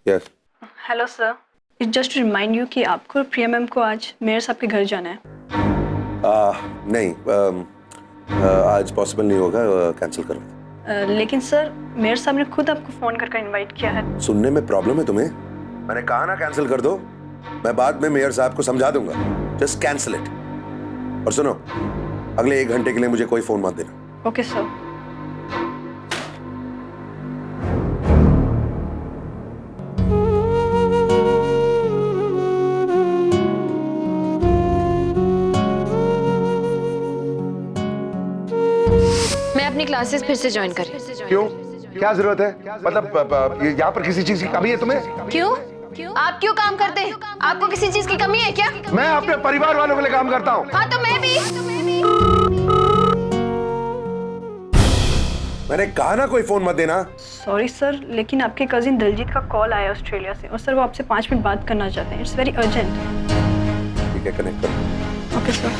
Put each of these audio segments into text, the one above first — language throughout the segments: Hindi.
Yes. Hello sir, it's just to remind you कि आपको और प्रिया मैम को आज मेयर साहब के घर जाना है। नहीं, आज पॉसिबल नहीं होगा, कैंसिल करो। लेकिन सर, मेयर साहब ने खुद आपको फोन करके इनवाइट किया है। सुनने में प्रॉब्लम है तुम्हें? मैंने कहा ना कैंसिल कर दो, मैं बाद में मेयर साहब को समझा दूंगा। Just cancel it. और सुनो, अगले 1 घंटे के लिए मुझे कोई फोन मत देना। Okay sir. मैं अपनी क्लासेस फिर से ज्वाइन करी। क्यों? क्या जरूरत है? मतलब यहाँ पर किसी चीज की कमी है तुम्हें? क्यों? आप क्यों काम करते हैं? आपको किसी चीज की कमी है क्या? मैं अपने परिवार वालों के लिए काम करता हूँ। हाँ तो मैं भी। मैंने कहा ना कोई फोन मत देना। सॉरी सर, लेकिन आपके कजिन दिलजीत का कॉल आया ऑस्ट्रेलिया से और सर वो आपसे 5 मिनट बात करना चाहते हैं। It's very urgent. ठीक है, कनेक्ट करो। Okay sir.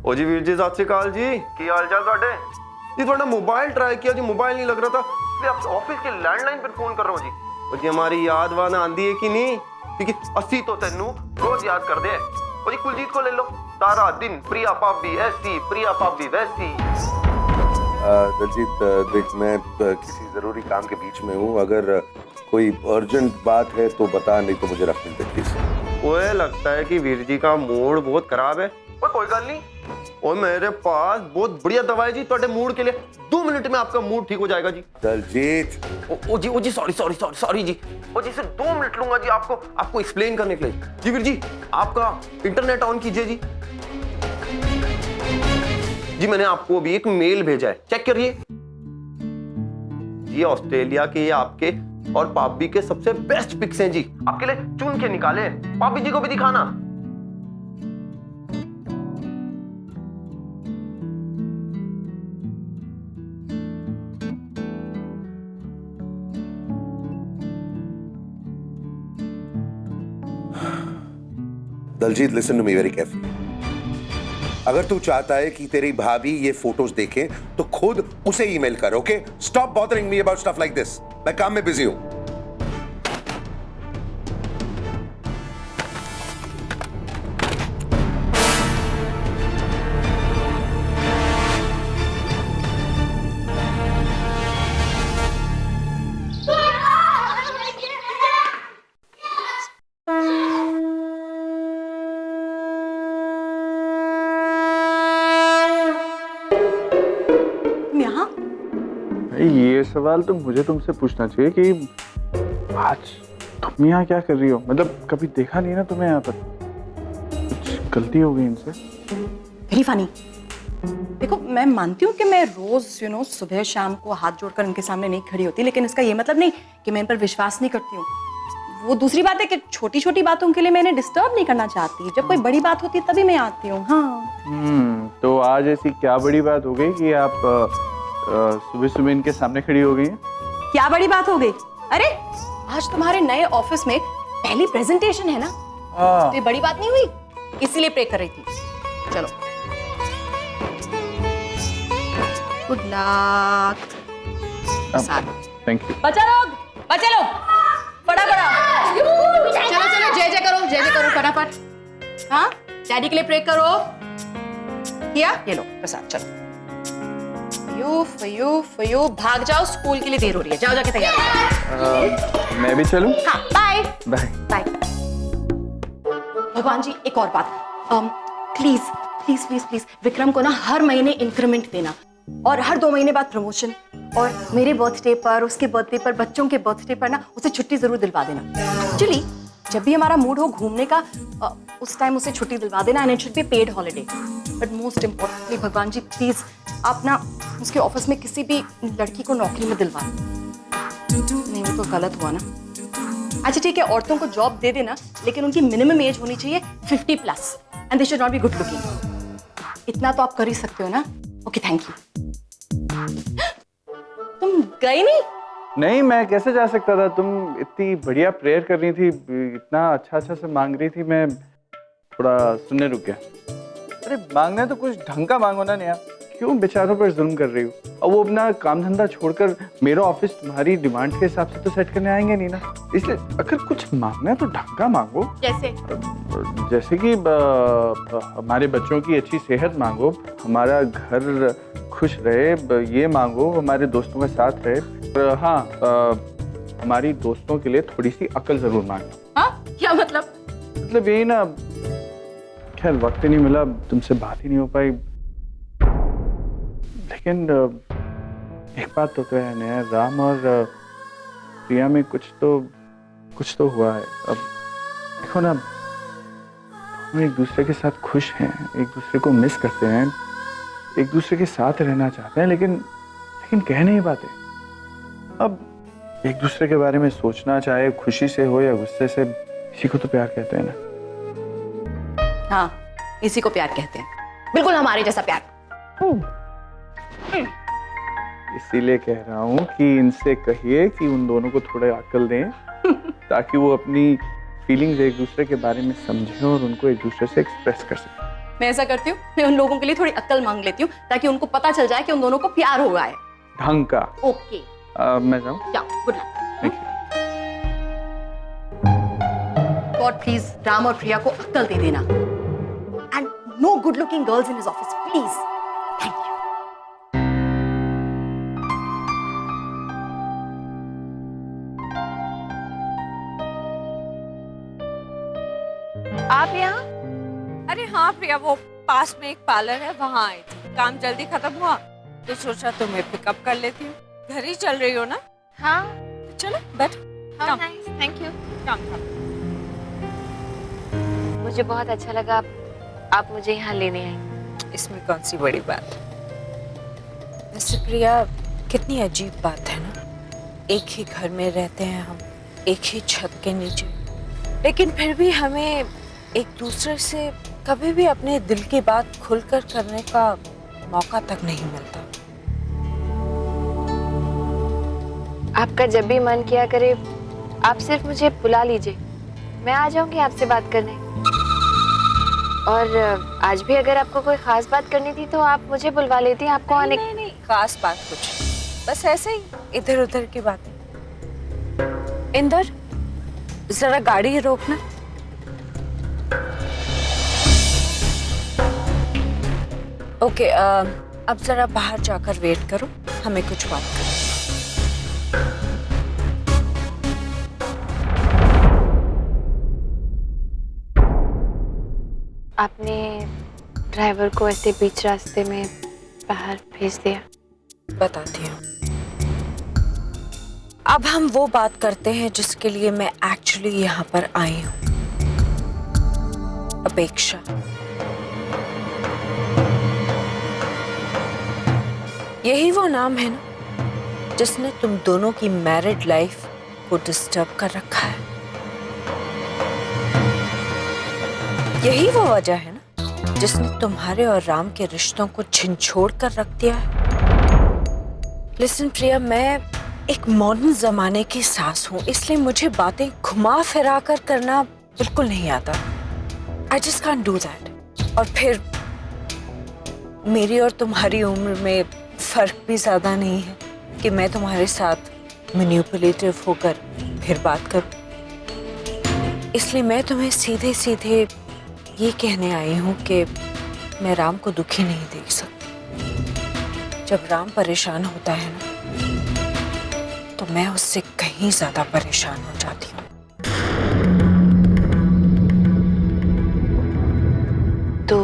ओ जी वीर जी, सत श्री अकाल जी। की हाल चाल ਤੁਹਾਡੇ जी? थोड़ा मोबाइल ट्राई किया जी, मोबाइल नहीं लग रहा था, इसलिए आप ऑफिस के लैंडलाइन पर फोन कर रहा हूँ जी। ओ जी हमारी याद वाना आंदी है कि नहीं? क्योंकि अस्सी तो तेनू रोज याद कर दे। ओ जी कुलजीत को ले लो, सारा दिन प्रिया भाभी ऐसी, प्रिया भाभी वैसी। दिलजीत देख, मैं किसी जरूरी काम के बीच में हूँ, अगर कोई अर्जेंट बात है तो बता, नहीं तो मुझे रखने दे प्लीज। ओए लगता है कि वीर जी का मूड बहुत खराब है। ओए कोई गल नहीं, और मेरे पास बहुत बढ़िया दवा है जी ਤੁਹਾਡੇ मूड के लिए। 2 मिनट में आपका मूड ठीक हो जाएगा जी। दिलजीत। ओ जी सॉरी जी। ओ जी सिर्फ 2 मिनट लूंगा जी आपको एक्सप्लेन करने के लिए। जी वीर जी, आपका इंटरनेट ऑन कीजिए जी। जी मैंने आपको अभी एक मेल भेजा है, चेक करिए जी। ऑस्ट्रेलिया के आपके और पापी के सबसे बेस्ट पिक्स हैं जी, आपके लिए चुन के निकाले हैं। पापी जी को भी दिखाना। Daljeet, listen to me very carefully. अगर तू चाहता है कि तेरी भाभी ये फोटोज देखे तो खुद उसे ईमेल कर, okay? Stop bothering me about stuff like this. मैं काम में बिजी हूं। ये सवाल तो मुझे तुमसे पूछना चाहिए कि आज तुम यहाँ क्या कर रही हो? मतलब कभी देखा नहीं ना तुम्हें यहाँ पर। कुछ गलती हो गई इनसे? Very funny. देखो, मैं मानती हूँ कि मैं रोज सुबह शाम को हाथ जोड़कर उनके सामने नहीं खड़ी होती, लेकिन इसका ये मतलब नहीं कि मैं इन पर विश्वास नहीं करती हूँ। वो दूसरी बात है कि छोटी छोटी बातों के लिए मैं इन्हें डिस्टर्ब नहीं करना चाहती। जब कोई बड़ी बात होती है तभी मैं आती हूँ। हाँ। तो आज ऐसी क्या बड़ी बात हो गई कि आप सुबह सुबह इनके सामने खड़ी हो गई हैं? क्या बड़ी बात हो गई? अरे आज तुम्हारे नए ऑफिस में पहली प्रेजेंटेशन है ना, तो ये बड़ी बात नहीं हुई, इसीलिए प्रे कर रही थी। चलो, गुड लक। Thank you. बच्चा लोग फटाफट। चलो जय जय करो फटाफट। हाँ, डैडी के लिए प्रे करो। किया? ये लो प्रसाद। चलो, फयू भाग जाओ, स्कूल के लिए देर हो रही है। जाओ जाके तैयार हो। मैं भी चलूं? हाँ, बाय बाय बाय। भगवान जी, एक और बात, please please please please Vikram को ना हर महीने इंक्रीमेंट देना, और हर 2 महीने बाद प्रमोशन, और मेरे बर्थडे पर, उसके बर्थडे पर, बच्चों के बर्थडे पर ना उसे छुट्टी जरूर दिलवा देना। एक्चुअली जब भी हमारा मूड हो घूमने का, उस टाइम उसे छुट्टी दिलवा देना, and it should be paid holiday. But most importantly भगवान जी प्लीज आप ना उसके ऑफिस में किसी भी लड़की को नौकरी में दिलवा नहीं, वो तो गलत हुआ ना। अच्छा ठीक है, औरतों को जॉब दे देना, लेकिन उनकी मिनिमम एज होनी चाहिए 50+ and they should not be good looking. इतना तो आप कर ही सकते हो ना? Okay, thank you. तुम गए नहीं? नहीं, मैं कैसे जा सकता था? तुम इतनी बढ़िया प्रेयर कर रही थी, इतना अच्छा अच्छा से मांग रही थी, मैं थोड़ा सुनने रुक गया। अरे मांगना तो कुछ ढंग का मांगो ना नेहा। क्यों बेचारों पर जुल्म कर रही हो? और वो अपना काम धंधा छोड़कर मेरा ऑफिस तुम्हारी डिमांड के हिसाब से तो सेट करने आएंगे नहीं ना, इसलिए अगर कुछ मांगना है तो ढंग का मांगो। जैसे कि हमारे बच्चों की अच्छी सेहत मांगो, हमारा घर खुश रहे ये मांगो, हमारे दोस्तों का साथ रहे। हाँ, हमारी दोस्तों के लिए थोड़ी सी अकल जरूर मांगना। हाँ, क्या मतलब? मतलब यही ना, खैर वक्त ही नहीं मिला, तुमसे बात ही नहीं हो पाई। लेकिन एक बात तो है नया, राम और प्रिया में कुछ तो हुआ है। अब देखो ना, हम एक दूसरे के साथ खुश हैं, एक दूसरे को मिस करते हैं, एक दूसरे के साथ रहना चाहते हैं, लेकिन कह नहीं पाते। अब एक दूसरे के बारे में सोचना, चाहे खुशी से हो या गुस्से से, इसी को तो प्यार कहते हैं ना। हाँ, इसी को प्यार कहते हैं, बिल्कुल हमारे जैसा प्यार। इसीलिए कह रहा हूँ कि इनसे कहिए कि उन दोनों को थोड़ा अक्ल दें ताकि वो अपनी फीलिंग्स एक दूसरे के बारे में समझें और उनको एक दूसरे से एक्सप्रेस कर सकें। मैं ऐसा करती हूँ, मैं उन लोगों के लिए थोड़ी अक्ल मांग लेती हूँ ताकि उनको पता चल जाए कि उन दोनों को प्यार हो गया है। ढंग का। ओके, मैं जाऊँ? जाओ, good luck. God please Ram और प्रिया को अक्ल दे देना। And no good looking girls in his office, please. Thank you. आप यहाँ? अरे हाँ प्रिया, वो पास में एक पार्लर है, वहाँ आई थी। काम जल्दी खत्म हुआ तो सोचा तुम्हें पिकअप कर लेती हूँ। घर ही चल रही हो ना? हाँ। चलो बैठ। How nice, thank you. काम। मुझे बहुत अच्छा लगा आप मुझे यहाँ लेने आई। इसमें कौन सी बड़ी बात है? वैसे प्रिया, कितनी अजीब बात है ना, एक ही घर में रहते हैं हम, एक ही छत के नीचे, लेकिन फिर भी हमें एक दूसरे से कभी भी अपने दिल की बात खुलकर करने का मौका तक नहीं मिलता। आपका जब भी मन किया करे, आप सिर्फ मुझे बुला लीजिए, मैं आ जाऊंगी आपसे बात करने। और आज भी अगर आपको कोई खास बात करनी थी तो आप मुझे बुलवा लेती, आपको आने। नहीं, खास बात कुछ, बस ऐसे ही इधर उधर की बातें। इंदर, जरा गाड़ी रोकना। ओके, अब जरा बाहर जाकर वेट करो, हमें कुछ बात करनी। आपने ड्राइवर को ऐसे बीच रास्ते में बाहर भेज दिया। बताती हूँ। अब हम वो बात करते हैं जिसके लिए मैं एक्चुअली यहाँ पर आई हूँ। अपेक्षा। यही वो नाम है ना जिसने तुम दोनों की मैरिड लाइफ को डिस्टर्ब कर रखा है। यही वो वजह है ना जिसने तुम्हारे और राम के रिश्तों को झिझोड़ कर रख दिया है। लिसन प्रिया, मैं एक मॉडर्न जमाने की सास हूँ, इसलिए मुझे बातें घुमा फिरा कर करना बिल्कुल नहीं आता। I just can't do that। और फिर मेरी और तुम्हारी उम्र में फर्क भी ज्यादा नहीं है कि मैं तुम्हारे साथ मैनिपुलेटिव होकर फिर बात करूं। इसलिए मैं तुम्हें सीधे सीधे ये कहने आई हूं कि मैं राम को दुखी नहीं देख सकती। जब राम परेशान होता है ना, तो मैं उससे कहीं ज्यादा परेशान हो जाती हूँ। तो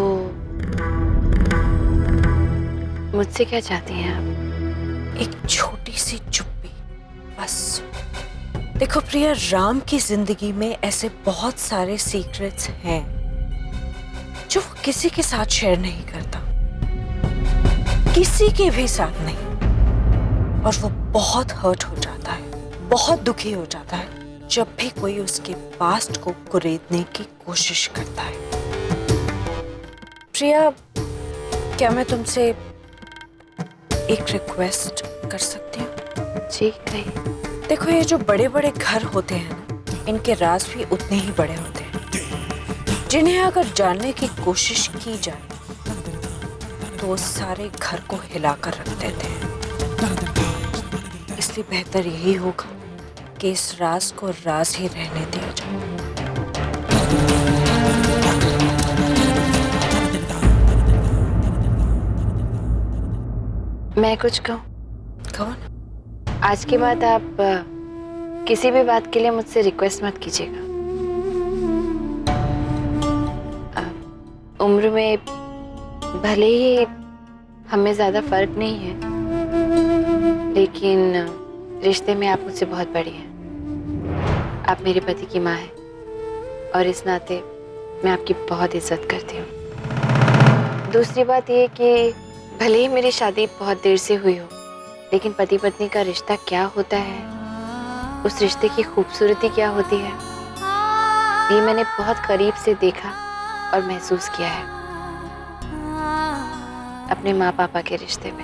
मुझसे क्या चाहती हैं आप? एक छोटी सी चुप्पी, बस। देखो प्रिया, राम की जिंदगी में ऐसे बहुत सारे सीक्रेट्स हैं जो वो किसी के साथ शेयर नहीं करता, किसी के भी साथ नहीं। और वो बहुत हर्ट हो जाता है, बहुत दुखी हो जाता है जब भी कोई उसके पास्ट को कुरेदने की कोशिश करता है। प्रिया, क्या मैं तुमसे एक रिक्वेस्ट कर सकती हूँ? जी कहिए। देखो, ये जो बड़े बड़े घर होते हैं ना, इनके राज भी उतने ही बड़े होते हैं, जिन्हें अगर जानने की कोशिश की जाए तो वो सारे घर को हिलाकर रख देते हैं। इसलिए बेहतर यही होगा कि इस राज को राज ही रहने दिया जाए। मैं कुछ कहूँ? कहो ना। आज के बाद आप किसी भी बात के लिए मुझसे रिक्वेस्ट मत कीजिएगा। उम्र में भले ही हमें ज्यादा फर्क नहीं है, लेकिन रिश्ते में आप मुझसे बहुत बड़ी हैं। आप मेरे पति की माँ हैं और इस नाते मैं आपकी बहुत इज्जत करती हूँ। दूसरी बात ये कि भले ही मेरी शादी बहुत देर से हुई हो, लेकिन पति पत्नी का रिश्ता क्या होता है, उस रिश्ते की खूबसूरती क्या होती है, ये मैंने बहुत करीब से देखा और महसूस किया है अपने माँ पापा के रिश्ते में।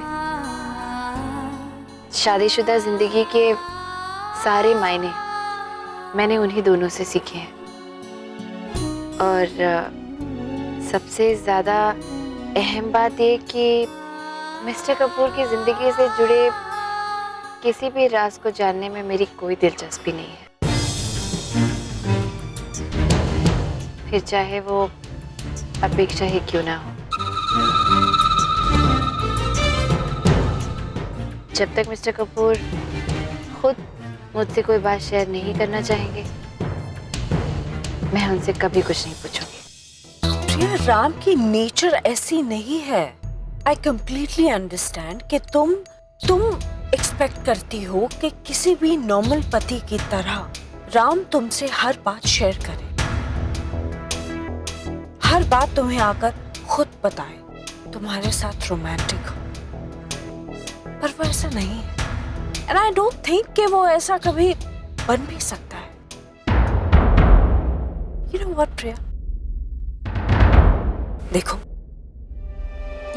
शादीशुदा जिंदगी के सारे मायने मैंने उन्हीं दोनों से सीखे हैं। और सबसे ज्यादा अहम बात ये कि मिस्टर कपूर की जिंदगी से जुड़े किसी भी राज को जानने में मेरी कोई दिलचस्पी नहीं है, फिर चाहे वो अपेक्षा ही क्यों ना हो। जब तक मिस्टर कपूर खुद मुझसे कोई बात शेयर नहीं करना चाहेंगे, मैं उनसे कभी कुछ नहीं पूछूंगी। प्रिया, राम की नेचर ऐसी नहीं है। आई कंप्लीटली अंडरस्टैंड कि तुम एक्सपेक्ट करती हो कि किसी भी नॉर्मल पति की तरह राम तुमसे हर बात शेयर करे, हर बात तुम्हें आकर खुद बताए, तुम्हारे साथ रोमांटिक हो। पर वो ऐसा नहीं है, एंड आई डोंट थिंक कि वो ऐसा कभी बन भी सकता है। यू नो व्हाट प्रिया, देखो,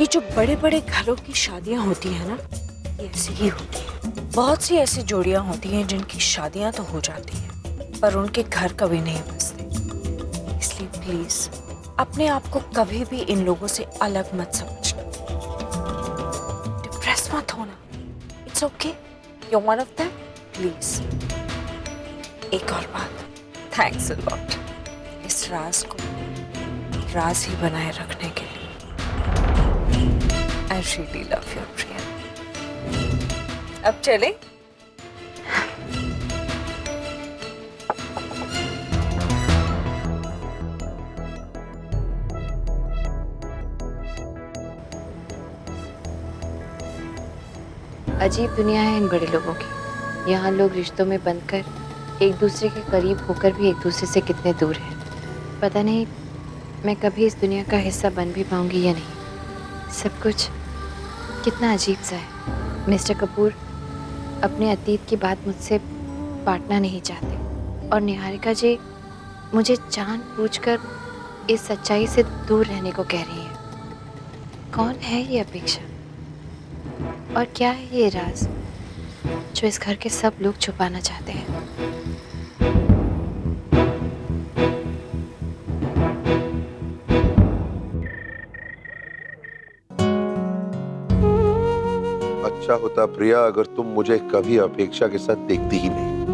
ये जो बड़े बड़े घरों की शादियां होती है ना, ये ऐसी ही होती है। बहुत सी ऐसी जोड़ियां होती हैं जिनकी शादियां तो हो जाती हैं, पर उनके घर कभी नहीं बसते। इसलिए प्लीज अपने आप को कभी भी इन लोगों से अलग मत समझना, डिप्रेस मत होना। It's okay, you are one of them, please. एक और बात, थैंक्स अ लॉट इस राज को राज ही बनाए रखने के लिए। I really love you, Priya. अब चले? अजीब दुनिया है इन बड़े लोगों की। यहाँ लोग रिश्तों में बंधकर एक दूसरे के करीब होकर भी एक दूसरे से कितने दूर हैं। पता नहीं मैं कभी इस दुनिया का हिस्सा बन भी पाऊंगी या नहीं। सब कुछ कितना अजीब सा है। मिस्टर कपूर अपने अतीत की बात मुझसे बांटना नहीं चाहते और निहारिका जी मुझे जानबूझकर इस सच्चाई से दूर रहने को कह रही है। कौन है ये अपेक्षा और क्या है ये राज जो इस घर के सब लोग छुपाना चाहते हैं? अच्छा होता प्रिया अगर तुम मुझे कभी अपेक्षा के साथ देखती ही नहीं।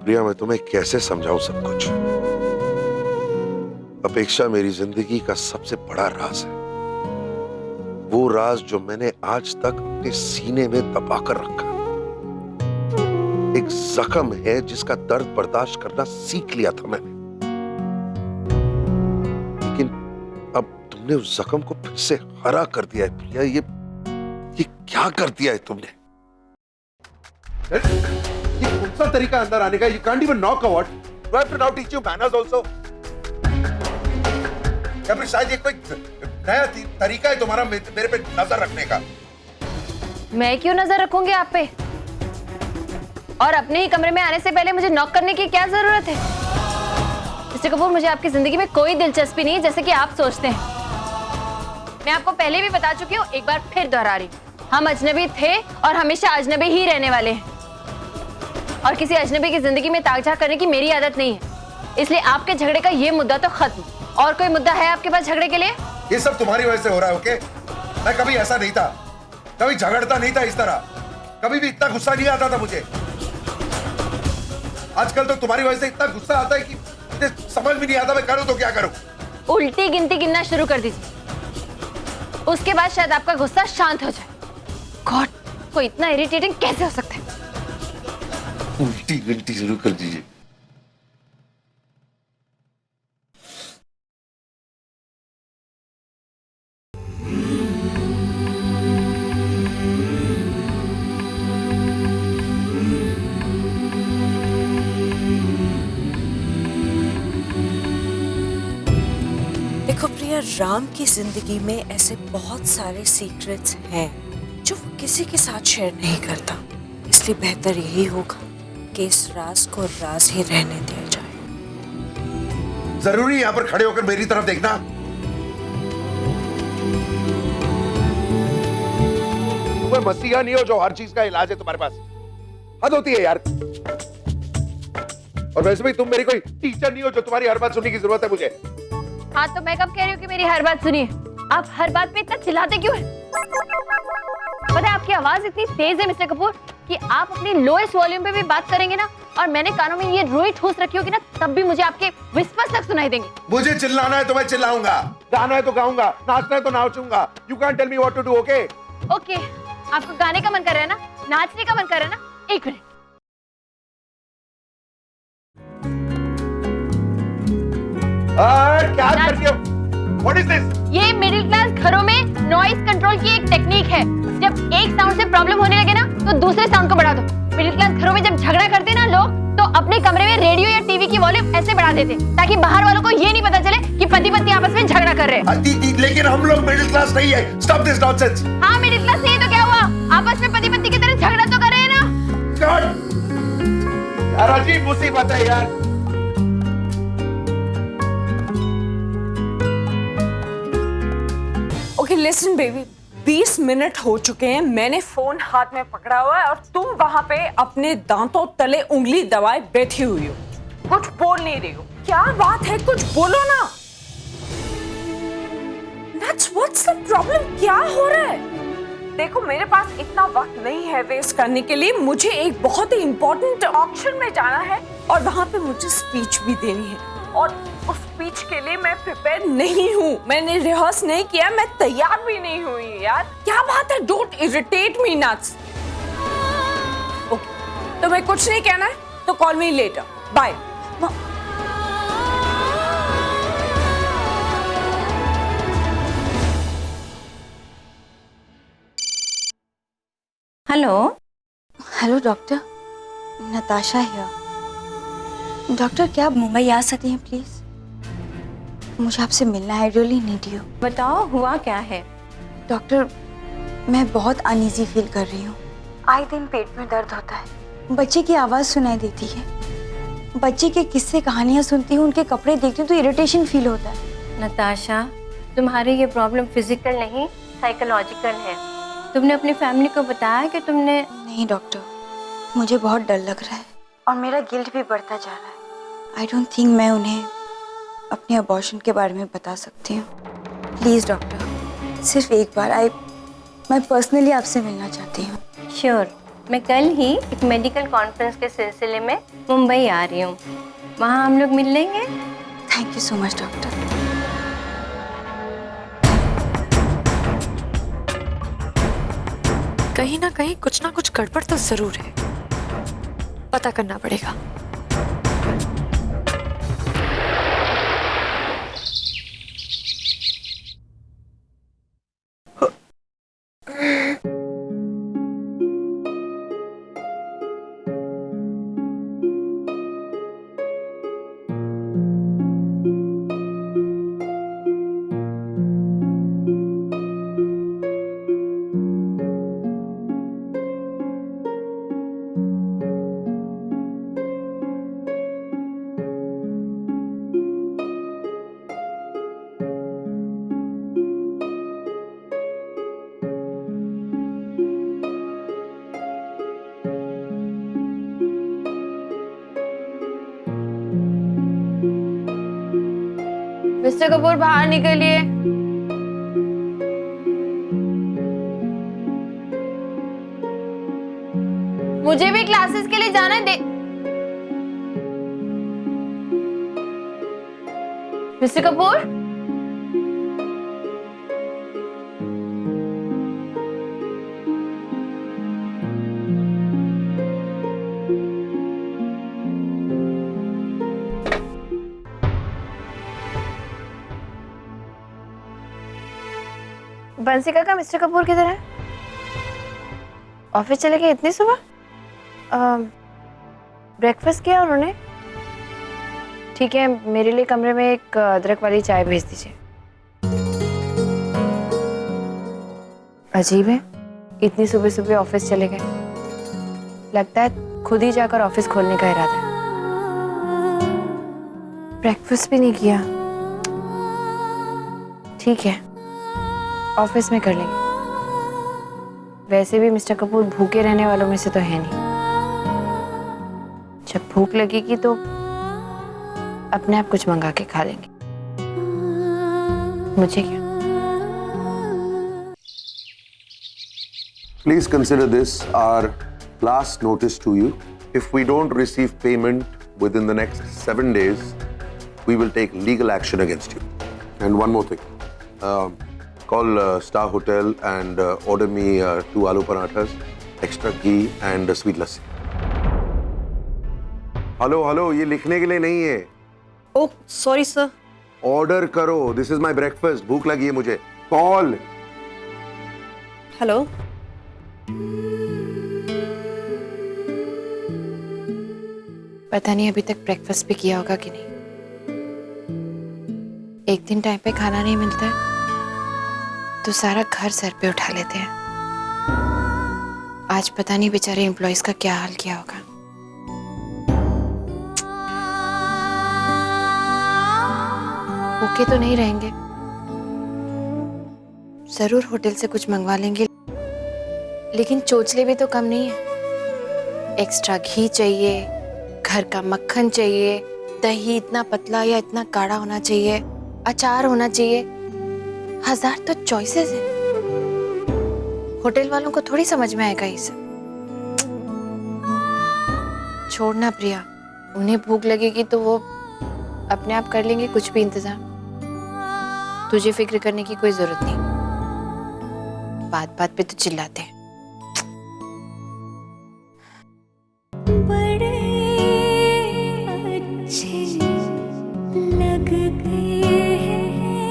प्रिया, मैं तुम्हें कैसे समझाऊं सब कुछ। अपेक्षा मेरी जिंदगी का सबसे बड़ा राज है, वो राज जो मैंने आज तक अपने सीने में दबाकर रखा। एक जख्म है जिसका दर्द बर्दाश्त करना सीख लिया था मैंने, लेकिन अब तुमने उस जख्म को फिर से हरा कर दिया है। प्रिया, ये क्या कर दिया है तुमने? ये कौन सा तरीका अंदर आने का? You can't even knock a what? Do I have to now teach you manners also? या फिर शायद ये कोई नया तरीका है तुम्हारा मेरे पे नजर रखने का? मैं क्यों नजर रखूंगी आप पे? और अपने ही कमरे में आने से पहले मुझे नॉक करने की क्या जरूरत है? मिस्टर कपूर, मुझे आपकी जिंदगी में कोई दिलचस्पी नहीं है जैसे कि आप सोचते हैं। मैं आपको पहले भी बता चुकी हूँ, एक बार फिर दोहरा रही, हम अजनबी थे और हमेशा अजनबी ही रहने वाले हैं। और किसी अजनबी की जिंदगी में ताकझाक करने की मेरी आदत नहीं है। इसलिए आपके झगड़े का ये मुद्दा तो खत्म। और कोई मुद्दा है आपके पास झगड़े के लिए? ये सब तुम्हारी वजह से हो रहा है, ओके? मैं कभी ऐसा नहीं था, कभी झगड़ता नहीं था इस तरह, कभी भी इतना गुस्सा नहीं आता था मुझे। आजकल तो तुम्हारी वजह से इतना गुस्सा आता है कि मुझे समझ भी नहीं आता मैं करूं तो क्या करूं। उल्टी गिनती गिनना शुरू कर दीजिए, उसके बाद शायद आपका गुस्सा शांत हो जाए। गॉड, कोई इतना इरिटेटिंग कैसे हो सकता है? उल्टी गिनती शुरू कर दीजिए। देखो प्रिया, राम की जिंदगी में ऐसे बहुत सारे सीक्रेट्स हैं जो वो किसी के साथ शेयर नहीं करता, इसलिए बेहतर यही होगा कि इस राज को राज ही रहने दिया जाए। जरूरी यहाँ पर खड़े होकर मेरी तरफ देखना? तुम्हें मसीहा नहीं हो जो हर चीज का इलाज है तुम्हारे पास? हद होती है यार। और वैसे भी तुम मेरी कोई टीचर नहीं हो जो तुम्हारी हर बात सुनने की जरूरत है मुझे। हाँ, तो मैं कब कह रही हूँ कि मेरी हर बात सुनिए? आप हर बात पे इतना चिल्लाते क्यों हैं? पता है आपकी आवाज इतनी तेज है मिस्टर कपूर कि आप अपनी लोएस्ट वॉल्यूम पे भी बात करेंगे ना, और मैंने कानों में ये रुई ठूस रखी होगी ना, तब भी मुझे आपके विस्पर्स तक सुनाई देंगे। मुझे चिल्लाना है तो मैं चिल्लाऊंगा, गाना है तो गाऊंगा, नाचना है तो नाचूंगा। You can tell me what to do, okay? Okay, आपको गाने का मन कर रहा है ना, नाचने का मन कर रहा है ना? एक मिनट। क्या करती हो? What is this? ये मिडिल क्लास घरों में नॉइज कंट्रोल की एक टेक्निक है। जब एक साउंड से प्रॉब्लम होने लगे ना, तो दूसरे साउंड को बढ़ा दो। मिडिल क्लास घरों में जब झगड़ा करते ना लोग, तो अपने कमरे में रेडियो या टीवी की वॉल्यूम ऐसे बढ़ा देते, ताकि बाहर वालों को ये नहीं पता चले कि पति पत्नी आपस में झगड़ा कर रहे हैं। लेकिन हम लोग मिडिल क्लास नहीं है। Stop this nonsense. हाँ, मिडिल क्लास नहीं है तो क्या हुआ? आपस में पति पत्नी की तरह झगड़ा तो कर रहे हैं ना? God! यार अजीब मुसीबत है यार। ओके लिसन बेबी, 20 मिनट हो चुके हैं, मैंने फोन हाथ में पकड़ा हुआ है और तुम वहां पे अपने दांतों तले उंगली दबाए बैठी हुई हो, कुछ बोल नहीं रही हो। क्या बात है, कुछ बोलो ना। That's what's the problem? क्या हो रहा है? देखो मेरे पास इतना वक्त नहीं है वेस्ट करने के लिए, मुझे एक बहुत ही इंपॉर्टेंट ऑक्शन में जाना है और वहां पे मुझे स्पीच भी देनी है, और उस स्पीच के लिए मैं प्रिपेयर नहीं हूँ, मैंने रिहर्स नहीं किया, मैं तैयार भी नहीं हुई यार। क्या बात है? Don't irritate me nuts. Okay, तो मैं कुछ नहीं कहना है तो call me later, bye. Hello hello doctor, Natasha here. Doctor, क्या आप मुंबई आ सकती हैं प्लीज? मुझे आपसे मिलना है, आई रियली नीड यू। बताओ हुआ क्या है? डॉक्टर, मैं बहुत अनईजी फील कर रही हूँ। आए दिन पेट में दर्द होता है, बच्चे की आवाज़ सुनाई देती है, बच्चे के किस्से कहानियाँ सुनती हूँ, उनके कपड़े देखती हूँ तो इरिटेशन फील होता है। नताशा, तुम्हारी ये प्रॉब्लम फिजिकल नहीं साइकोलॉजिकल है। तुमने अपनी फैमिली को बताया कि तुमने? नहीं डॉक्टर, मुझे बहुत डर लग रहा है और मेरा गिल्ट भी बढ़ता जा रहा है। आई डोंट थिंक मैं उन्हें अपने अबॉर्शन के बारे में बता सकती हूँ। प्लीज़ डॉक्टर, सिर्फ एक बार मैं पर्सनली आपसे मिलना चाहती हूँ। श्योर, मैं कल ही एक मेडिकल कॉन्फ्रेंस के सिलसिले में मुंबई आ रही हूँ, वहाँ हम लोग मिल लेंगे। Thank you so much doctor. कहीं ना कहीं कुछ ना कुछ गड़बड़ तो जरूर है, पता करना पड़ेगा। मिस्टर कपूर बाहर निकलिए। मुझे भी क्लासेस के लिए जाना है। मिस्टर कपूर, बंसी काका, मिस्टर कपूर किधर है? ऑफिस चले गए इतनी सुबह? ब्रेकफास्ट किया उन्होंने? ठीक है, मेरे लिए कमरे में एक अदरक वाली चाय भेज दीजिए। अजीब है, इतनी सुबह सुबह ऑफिस चले गए। लगता है खुद ही जाकर ऑफिस खोलने का इरादा है। ब्रेकफास्ट भी नहीं किया। ठीक है, ऑफिस में कर लेंगे। वैसे भी मिस्टर कपूर भूखे रहने वालों में से तो है नहीं। जब भूख लगेगी तो अपने आप कुछ मंगा के खा लेंगे। मुझे क्या? Please consider this our last notice to you. If we don't receive payment within the next 7 days, we will take legal action against you. And one more thing. Call Star Hotel and order me 2 aloo parathas, extra ghee and sweet lassi. Hello, ये लिखने के लिए नहीं है। Oh sorry sir. ऑर्डर करो, दिस इज माई ब्रेकफास्ट। भूख लगी है मुझे। कॉल। हेलो। पता नहीं अभी तक ब्रेकफास्ट भी किया होगा कि नहीं। एक दिन टाइम पे खाना नहीं मिलता है तो सारा घर सर पे उठा लेते हैं। आज पता नहीं बेचारे एम्प्लॉइज का क्या हाल किया होगा। भूखे तो नहीं रहेंगे, जरूर होटल से कुछ मंगवा लेंगे, लेकिन चोचले भी तो कम नहीं है। एक्स्ट्रा घी चाहिए, घर का मक्खन चाहिए, दही इतना पतला या इतना गाढ़ा होना चाहिए, अचार होना चाहिए। 1000 तो चॉइसेस है। होटल वालों को थोड़ी समझ में आएगा ये सब। छोड़ना प्रिया, उन्हें भूख लगेगी तो वो अपने आप कर लेंगे कुछ भी इंतजाम। तुझे फिक्र करने की कोई जरूरत नहीं। बात बात पे तो चिल्लाते हैं। बड़े अच्छे लग गए हैं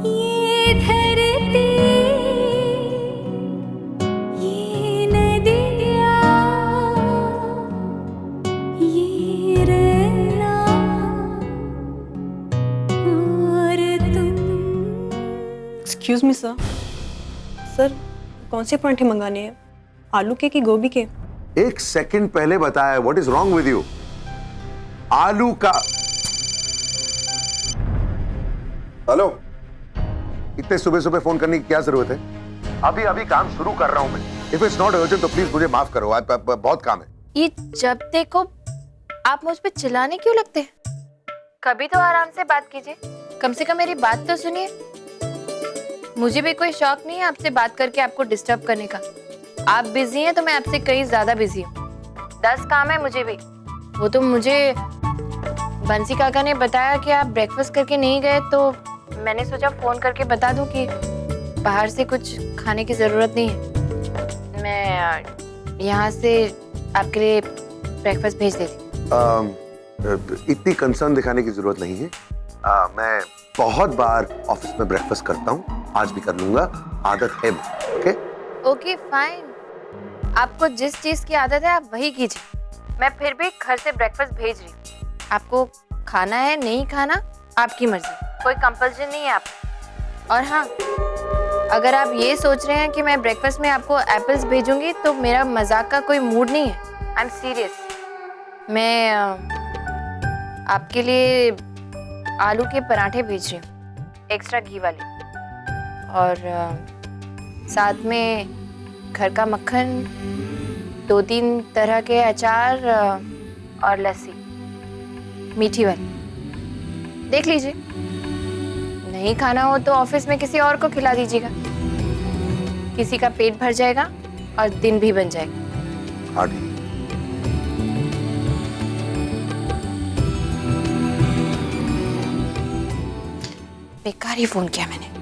ये धरती, ये नदियाँ, ये रहना और तुम। Excuse me sir. सर कौन से पराठे मंगाने हैं? आलू के कि गोभी के? एक सेकंड पहले बताया। What is wrong with you? आलू का। हेलो, इतने सुबह सुबह फोन करने की क्या जरूरत है? अभी अभी काम शुरू कर रहा हूं मैं। इफ इट्स नॉट अर्जेंट तो प्लीज मुझे माफ करो। बहुत काम है। ये जब देखो आप मुझ पे चिल्लाने क्यों लगते हैं? कभी तो आराम से बात कीजिए, कम से कम मेरी बात तो सुनिए। मुझे भी कोई शौक नहीं है आपसे बात करके आपको डिस्टर्ब करने का। आप बिजी हैं तो मैं आपसे कहीं ज्यादा बिजी हूँ। 10 काम है मुझे भी। वो तो मुझे बंसी काका ने बताया कि आप ब्रेकफास्ट करके नहीं गए, तो मैंने सोचा फोन करके बता दूं कि बाहर से कुछ खाने की जरूरत नहीं है। मैं यहाँ से आपके लिए ब्रेकफास्ट भेज देती। इतनी कंसर्न दिखाने की जरूरत नहीं है। मैं बहुत बार ऑफिस में ब्रेकफास्ट करता हूँ, आज भी कर लूंगा। आदत है। Okay okay fine. आपको जिस चीज की आदत है आप वही कीजिए। मैं फिर भी घर से ब्रेकफास्ट भेज रही हूँ। आपको खाना है नहीं खाना आपकी मर्जी, कोई कंपल्शन नहीं है आप। और हाँ, अगर आप ये सोच रहे हैं कि मैं ब्रेकफास्ट में आपको एप्पल्स भेजूंगी तो मेरा मजाक का कोई मूड नहीं है। I am serious. मैं आपके लिए आलू के पराठे भेज रही हूँ, एक्स्ट्रा घी वाले, और साथ में घर का मक्खन, 2-3 तरह के अचार और लस्सी मीठी वाली। देख लीजिए, नहीं खाना हो तो ऑफिस में किसी और को खिला दीजिएगा। किसी का पेट भर जाएगा और दिन भी बन जाएगा। आठ। बेकार ही फोन किया मैंने।